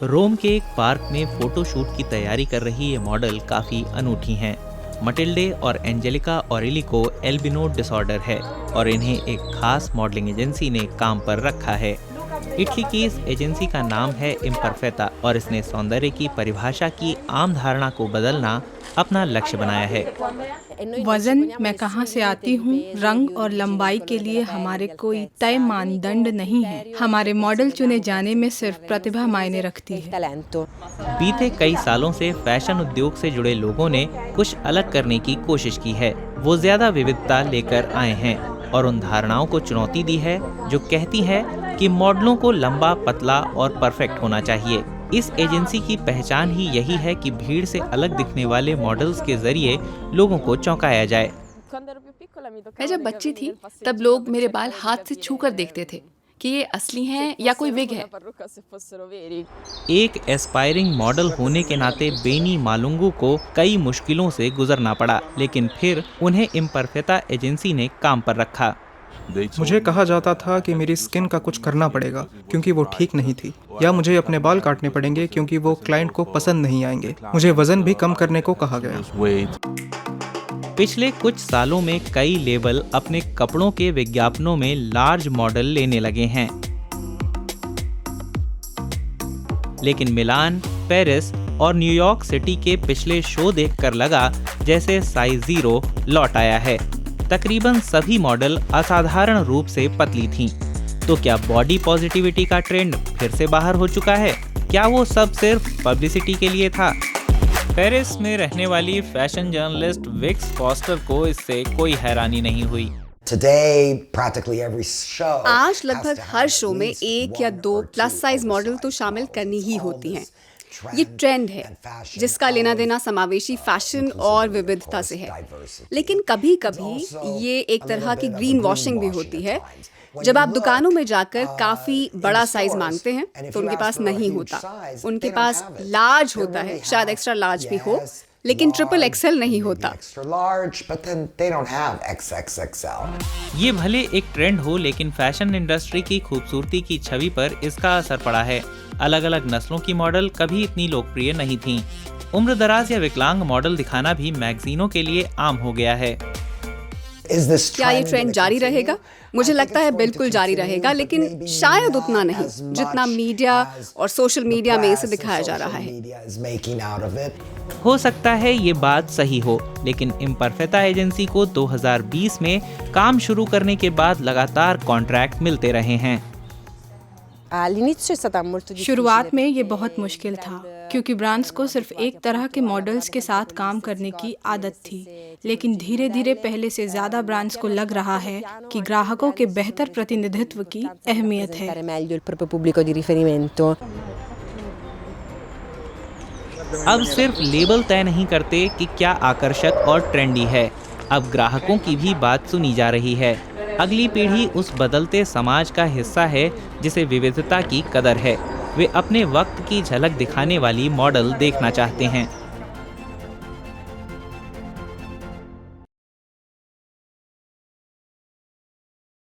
रोम के एक पार्क में फोटोशूट की तैयारी कर रही ये मॉडल काफ़ी अनूठी हैं। मटिल्डे और एंजेलिका ऑरेली को एल्बिनो डिसऑर्डर है और इन्हें एक खास मॉडलिंग एजेंसी ने काम पर रखा है। इटली की इस एजेंसी का नाम है इम्परफेता और इसने सौंदर्य की परिभाषा की आम धारणा को बदलना अपना लक्ष्य बनाया है। वजन, मैं कहाँ से आती हूँ, रंग और लंबाई के लिए हमारे कोई तय मानदंड नहीं है। हमारे मॉडल चुने जाने में सिर्फ प्रतिभा मायने रखती है। बीते कई सालों से फैशन उद्योग से जुड़े लोगों ने कुछ अलग करने की कोशिश की है। वो ज्यादा विविधता लेकर आए हैं और उन धारणाओं को चुनौती दी है जो कहती है कि मॉडलों को लंबा, पतला और परफेक्ट होना चाहिए। इस एजेंसी की पहचान ही यही है कि भीड़ से अलग दिखने वाले मॉडल्स के जरिए लोगों को चौंकाया जाए। मैं जब बच्ची थी तब लोग मेरे बाल हाथ से छूकर देखते थे कि ये असली हैं या कोई विग है। एक एस्पायरिंग मॉडल होने के नाते बेनी मालुंगू को कई मुश्किलों से गुजरना पड़ा, लेकिन फिर उन्हें इम्परफेता एजेंसी ने काम पर रखा। मुझे कहा जाता था कि मेरी स्किन का कुछ करना पड़ेगा क्योंकि वो ठीक नहीं थी, या मुझे अपने बाल काटने पड़ेंगे क्योंकि वो क्लाइंट को पसंद नहीं आएंगे। मुझे वजन भी कम करने को कहा गया। पिछले कुछ सालों में कई लेबल अपने कपड़ों के विज्ञापनों में लार्ज मॉडल लेने लगे हैं, लेकिन मिलान, पेरिस और न्यूयॉर्क सिटी के पिछले शो देखकर लगा जैसे साइज 0 लौट आया है। तकरीबन सभी मॉडल असाधारण रूप से पतली थीं। तो क्या बॉडी पॉजिटिविटी का ट्रेंड फिर से बाहर हो चुका है? क्या वो सब सिर्फ पब्लिसिटी के लिए था? पेरिस में रहने वाली फैशन जर्नलिस्ट विक्स फॉस्टर को इससे कोई हैरानी नहीं हुई। आज लगभग हर शो में 1 या 2 प्लस साइज मॉडल तो शामिल करनी ही होती हैं। ये ट्रेंड है जिसका लेना देना समावेशी फैशन और विविधता से है। लेकिन कभी कभी ये एक तरह की ग्रीन वॉशिंग भी होती है। जब आप दुकानों में जाकर काफी बड़ा साइज मांगते हैं तो उनके पास नहीं होता। उनके पास लार्ज होता है, शायद एक्स्ट्रा लार्ज भी हो, लेकिन ट्रिपल एक्सएल नहीं होता। ये भले एक ट्रेंड हो, लेकिन फैशन इंडस्ट्री की खूबसूरती की छवि पर इसका असर पड़ा है। अलग अलग नस्लों की मॉडल कभी इतनी लोकप्रिय नहीं थीं। उम्र दराज या विकलांग मॉडल दिखाना भी मैगजीनों के लिए आम हो गया है। क्या ये ट्रेंड जारी रहेगा? मुझे लगता है बिल्कुल जारी रहेगा, लेकिन शायद उतना नहीं जितना मीडिया और सोशल मीडिया में इसे दिखाया जा रहा है। हो सकता है ये बात सही हो, लेकिन इम्परफेता एजेंसी को 2020 में काम शुरू करने के बाद लगातार कॉन्ट्रैक्ट मिलते रहे हैं। शुरुआत में ये बहुत मुश्किल था क्योंकि ब्रांड्स को सिर्फ एक तरह के मॉडल्स के साथ काम करने की आदत थी, लेकिन धीरे धीरे पहले से ज्यादा ब्रांड्स को लग रहा है कि ग्राहकों के बेहतर प्रतिनिधित्व की अहमियत है। अब सिर्फ लेबल तय नहीं करते कि क्या आकर्षक और ट्रेंडी है, अब ग्राहकों की भी बात सुनी जा रही है। अगली पीढ़ी उस बदलते समाज का हिस्सा है जिसे विविधता की कदर है। वे अपने वक्त की झलक दिखाने वाली मॉडल देखना चाहते हैं।